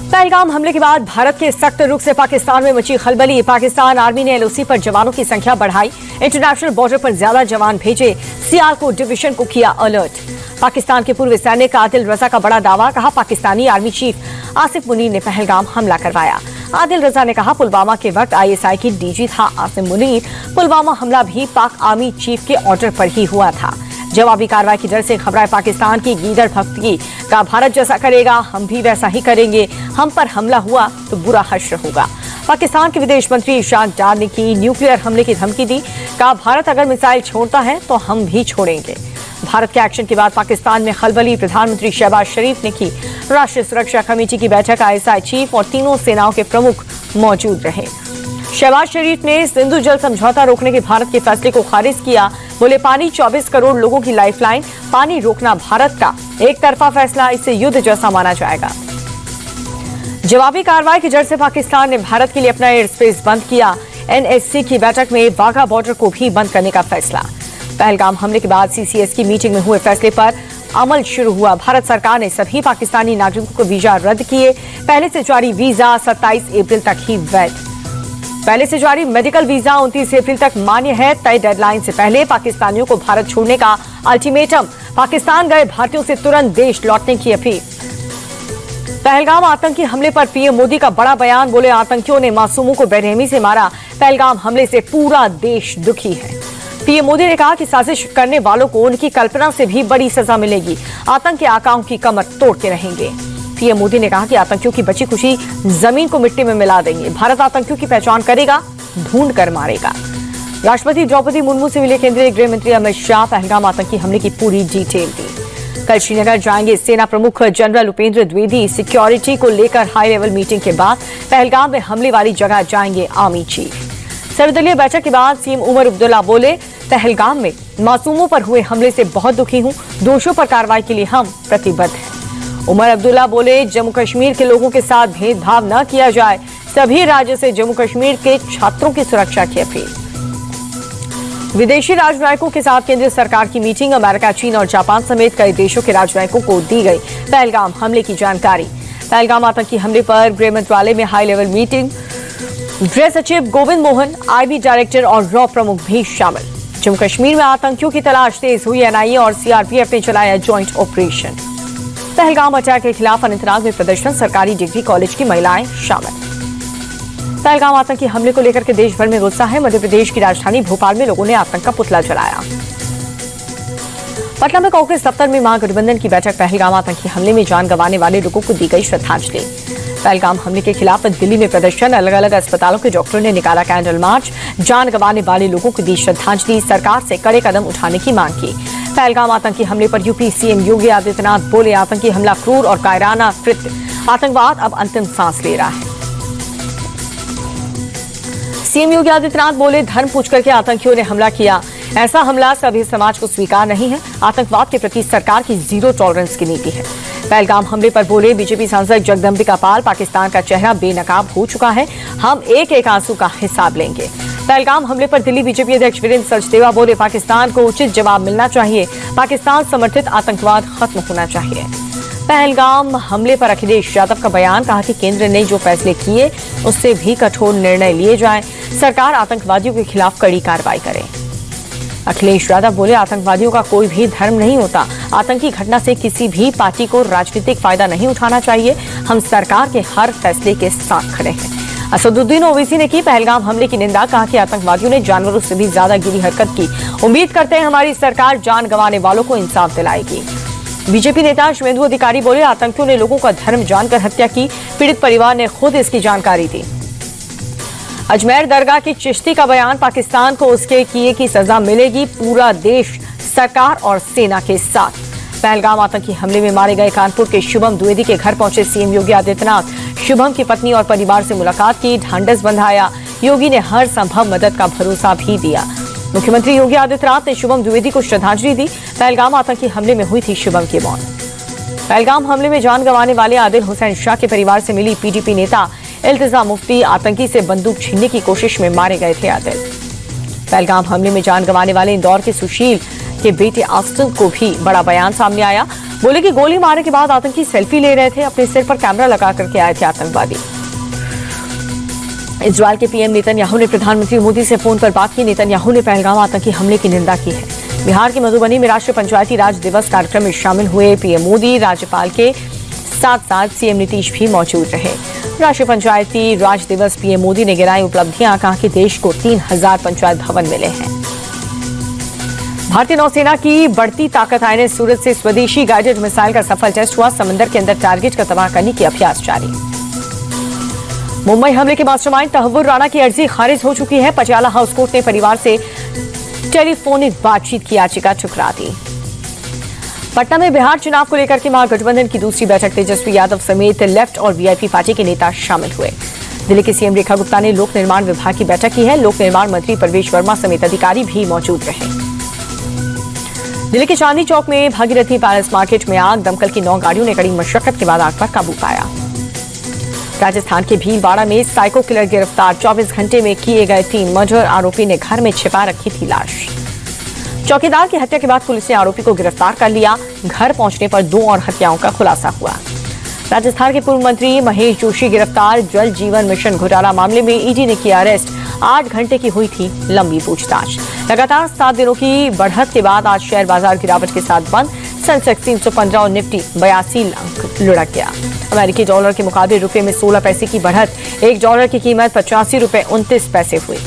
पहलगाम हमले के बाद भारत के सख्त रुख से पाकिस्तान में मची खलबली। पाकिस्तान आर्मी ने एलओसी पर जवानों की संख्या बढ़ाई, इंटरनेशनल बॉर्डर पर ज्यादा जवान भेजे, सियालकोट डिवीजन को किया अलर्ट। पाकिस्तान के पूर्व सैनिक आदिल रजा का बड़ा दावा, कहा पाकिस्तानी आर्मी चीफ आसिफ मुनीर ने पहलगाम हमला करवाया। आदिल रजा ने कहा पुलवामा के वक्त आईएसआई की डीजी था आसिफ मुनीर, पुलवामा हमला भी पाक आर्मी चीफ के ऑर्डर पर ही हुआ था। जवाबी कार्रवाई की डर से घबराए पाकिस्तान की गीदड़ भक्ति का भारत जैसा करेगा हम भी वैसा ही करेंगे, हम पर हमला हुआ तो बुरा हश्र होगा। पाकिस्तान के विदेश मंत्री इशाक डार ने की न्यूक्लियर हमले की धमकी दी, कहा भारत अगर मिसाइल छोड़ता है तो हम भी छोड़ेंगे। भारत के एक्शन के बाद पाकिस्तान में खलबली। प्रधानमंत्री शहबाज शरीफ ने की राष्ट्रीय सुरक्षा कमेटी की बैठक, आईएसआई चीफ और तीनों सेनाओं के प्रमुख मौजूद रहे। शहबाज शरीफ ने सिंधु जल समझौता रोकने के भारत के फैसले को खारिज किया, बोले पानी 24 करोड़ लोगों की लाइफलाइन, पानी रोकना भारत का एक तरफा फैसला, इसे युद्ध जैसा माना जाएगा। जवाबी कार्रवाई की जड़ से पाकिस्तान ने भारत के लिए अपना एयर स्पेस बंद किया। एनएससी की बैठक में वाघा बॉर्डर को भी बंद करने का फैसला। पहलगाम हमले के बाद सीसीएस की मीटिंग में हुए फैसले पर अमल शुरू हुआ। भारत सरकार ने सभी पाकिस्तानी नागरिकों को वीजा रद्द किए। पहले से जारी वीजा 27 अप्रैल तक ही वैध। पहले से जारी मेडिकल वीजा 29 अप्रैल तक मान्य है। तय डेडलाइन से पहले पाकिस्तानियों को भारत छोड़ने का अल्टीमेटम। पाकिस्तान गए भारतीयों से तुरंत देश लौटने की अपील। पहलगाम आतंकी हमले पर पीएम मोदी का बड़ा बयान, बोले आतंकियों ने मासूमों को बेरहमी से मारा, पहलगाम हमले से पूरा देश दुखी है। पीएम मोदी ने कहा कि साजिश करने वालों को उनकी कल्पना से भी बड़ी सजा मिलेगी, आतंक के आकाओं की कमर तोड़ते रहेंगे। पीएम मोदी ने कहा कि आतंकियों की बची खुशी जमीन को मिट्टी में मिला देंगे, भारत आतंकियों की पहचान करेगा, ढूंढ कर मारेगा। राष्ट्रपति द्रौपदी मुर्मू से मिले केंद्रीय गृह मंत्री अमित शाह, पहलगाम आतंकी हमले की पूरी डिटेल दी। कल श्रीनगर जाएंगे सेना प्रमुख जनरल उपेंद्र द्विवेदी। सिक्योरिटी को लेकर हाई लेवल मीटिंग के बाद पहलगाम में हमले वाली जगह जाएंगे आर्मी चीफ। सर्वदलीय बैठक के बाद सीएम उमर अब्दुल्ला बोले पहलगाम में मासूमों पर हुए हमले से बहुत दुखी हूं, दोषियों पर कार्रवाई के लिए हम प्रतिबद्ध हैं। उमर अब्दुल्ला बोले जम्मू कश्मीर के लोगों के साथ भेदभाव न किया जाए, सभी राज्यों से जम्मू कश्मीर के छात्रों की सुरक्षा की अपील। विदेशी राजनयिकों के साथ केंद्र सरकार की मीटिंग, अमेरिका, चीन और जापान समेत कई देशों के राजनयिकों को दी गई पहलगाम हमले की जानकारी। पहलगाम आतंकी हमले पर गृह मंत्रालय में हाई लेवल मीटिंग, गृह सचिव गोविंद मोहन, आईबी डायरेक्टर और रॉ प्रमुख भी शामिल। जम्मू कश्मीर में आतंकियों की तलाश तेज हुई, एनआईए और सीआरपीएफ ने चलाया ज्वाइंट ऑपरेशन। पहलगाम अटैक के खिलाफ अनंतनाग में प्रदर्शन, सरकारी डिग्री कॉलेज की महिलाएं शामिल। पहलगाम आतंकी हमले को लेकर के देश भर में गुस्सा है। मध्य प्रदेश की राजधानी भोपाल में लोगों ने आतंक का पुतला जलाया। पटना में कांग्रेस दफ्तर में महागठबंधन की बैठक, पहलगाम आतंकी हमले में जान गंवाने वाले लोगों को दी गई श्रद्धांजलि। पहलगाम हमले के खिलाफ दिल्ली में प्रदर्शन, अलग अलग अस्पतालों के डॉक्टरों ने निकाला कैंडल मार्च, जान गंवाने वाले लोगों को दी श्रद्धांजलि, सरकार से कड़े कदम उठाने की मांग की। पहलगाम आतंकी हमले पर यूपी सीएम योगी आदित्यनाथ बोले आतंकी हमला क्रूर और कायराना कृत्य, आतंकवाद अब अंतिम सांस ले रहा है। सीएम योगी आदित्यनाथ बोले धर्म पूछ करके आतंकियों ने हमला किया, ऐसा हमला सभी समाज को स्वीकार नहीं है, आतंकवाद के प्रति सरकार की जीरो टॉलरेंस की नीति है। पहलगाम हमले पर बोले बीजेपी सांसद जगदम्बिका पाल, पाकिस्तान का चेहरा बेनकाब हो चुका है, हम एक एक आंसू का हिसाब लेंगे। पहलगाम हमले पर दिल्ली बीजेपी अध्यक्ष वीरेंद्र सचदेवा बोले पाकिस्तान को उचित जवाब मिलना चाहिए, पाकिस्तान समर्थित आतंकवाद खत्म होना चाहिए। पहलगाम हमले पर अखिलेश यादव का बयान, कहा कि केंद्र ने जो फैसले किए उससे भी कठोर निर्णय लिए जाएं, सरकार आतंकवादियों के खिलाफ कड़ी कार्रवाई करे। अखिलेश यादव बोले आतंकवादियों का कोई भी धर्म नहीं होता, आतंकी घटना से किसी भी पार्टी को राजनीतिक फायदा नहीं उठाना चाहिए, हम सरकार के हर फैसले के साथ खड़े हैं। असदुद्दीन ओवैसी ने की पहलगाम हमले की निंदा, कहा कि आतंकवादियों ने जानवरों से भी ज्यादा गिरी हरकत की, उम्मीद करते हैं हमारी सरकार जान गंवाने वालों को इंसाफ दिलाएगी। बीजेपी नेता शुभेंदु अधिकारी बोले आतंकियों ने लोगों का धर्म जानकर हत्या की, पीड़ित परिवार ने खुद इसकी जानकारी दी। अजमेर दरगाह की चिश्ती का बयान, पाकिस्तान को उसके किए की सजा मिलेगी, पूरा देश सरकार और सेना के साथ। पहलगाम आतंकी हमले में मारे गए कानपुर के शुभम द्विवेदी के घर पहुंचे सीएम योगी आदित्यनाथ, शुभम की पत्नी और परिवार से मुलाकात की, ढांढस बंधाया, योगी ने हर संभव मदद का भरोसा भी दिया। मुख्यमंत्री योगी आदित्यनाथ ने शुभम द्विवेदी को श्रद्धांजलि दी। पहलगाम आतंकी हमले में हुई थी शुभम की मौत। पहलगाम हमले में जान गंवाने वाले आदिल हुसैन शाह के परिवार से मिली पीडीपी नेता इल्तिजा मुफ्ती, आतंकी से बंदूक छीनने की कोशिश में मारे गए थे आदिल। पहलगाम हमले में जान गंवाने वाले इंदौर के सुशील के बेटे ऑस्टिन को भी बड़ा बयान सामने आया। बोले कि गोली मारने के बाद आतंकी सेल्फी ले रहे थे, अपने सिर पर कैमरा लगा करके आए थे आतंकवादी। इजरायल के पीएम नेतन्याहू ने प्रधानमंत्री मोदी से फोन पर बात की। नेतन्याहू ने पहलगाम आतंकी हमले की निंदा की है। बिहार के मधुबनी में राष्ट्रीय पंचायती राज दिवस कार्यक्रम में शामिल हुए पीएम मोदी राज्यपाल के साथ साथ सीएम नीतीश भी मौजूद रहे। राष्ट्रीय पंचायती राज दिवस पीएम मोदी ने गिनाई उपलब्धियां, कहा कि देश को 3000 पंचायत भवन मिले हैं। भारतीय नौसेना की बढ़ती ताकत आईएनएस सूरज से स्वदेशी गाइडेड मिसाइल का सफल टेस्ट हुआ। समंदर के अंदर टारगेट का तबाह करने की अभ्यास जारी। मुंबई हमले के मास्टरमाइंड तहव्वुर राणा की अर्जी खारिज हो चुकी है। पटियाला हाउस कोर्ट ने परिवार से टेलीफोनिक बातचीत की याचिका ठुकरा दी। पटना में बिहार चुनाव को लेकर के महागठबंधन की दूसरी बैठक तेजस्वी यादव समेत लेफ्ट और वीआईपी पार्टी के नेता शामिल हुए। दिल्ली के सीएम रेखा गुप्ता ने लोक निर्माण विभाग की बैठक की है। लोक निर्माण मंत्री प्रवेश वर्मा समेत अधिकारी भी मौजूद रहे। दिल्ली के चांदनी चौक में भागीरथी पैलेस मार्केट में आग, दमकल की 9 गाड़ियों ने कड़ी मशक्कत के बाद आग पर काबू पाया। राजस्थान के भीलवाड़ा में साइको किलर गिरफ्तार। 24 घंटे में किए गए 3 मर्डर। आरोपी ने घर में छिपा रखी थी लाश। चौकीदार की हत्या के बाद पुलिस ने आरोपी को गिरफ्तार कर लिया। घर पहुंचने पर 2 और हत्याओं का खुलासा हुआ। राजस्थान के पूर्व मंत्री महेश जोशी गिरफ्तार। जल जीवन मिशन घोटाला मामले में ईडी ने किया अरेस्ट। 8 घंटे की हुई थी लंबी पूछताछ। लगातार 7 दिनों की बढ़त के बाद आज शेयर बाजार गिरावट के साथ बंद। सेंसेक्स 315 और निफ्टी 82 अंक लुढ़क गया। अमेरिकी डॉलर के मुकाबले रुपए में 16 पैसे की बढ़त। $1 की कीमत 85 रुपए 29 पैसे हुई।